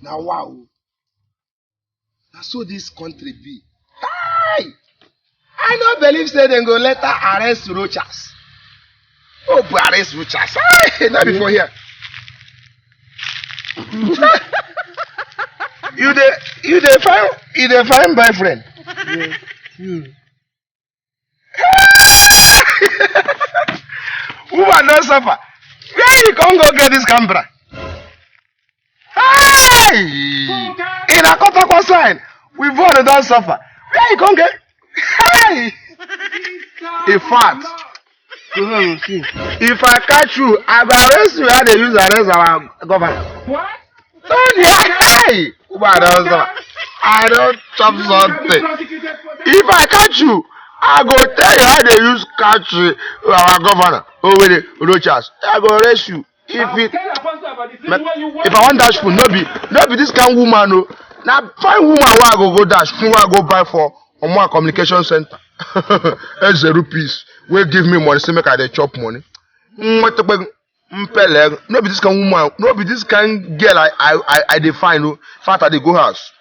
Now wow. Now so this country be. Hey! I don't believe say they go let her arrest roachers. Oh, but arrest roachers. Hey, not before here. You the fine boyfriend. Yes. Woman don't suffer. Where you can't go get this camera? Hey! In a Nkota sign, we both don't suffer. Where you can't get? Hey! In fact, if I catch you, I will arrest you. How they use arrest our governor? What? Don't hey! Woman don't suffer. I don't chop something. If I catch you, I go tell you how they use catch our governor. Oh, wait, Rochas. I go arrest you. If I want dash food, no be this kind of woman. No. Now find woman where I go dash food. I go buy for Omwa Communication Center. 0 rupees. Will give me money. Say make I dey chop money. No be this kind of woman. No be this kind of girl I define. No. In fact, I dey go house.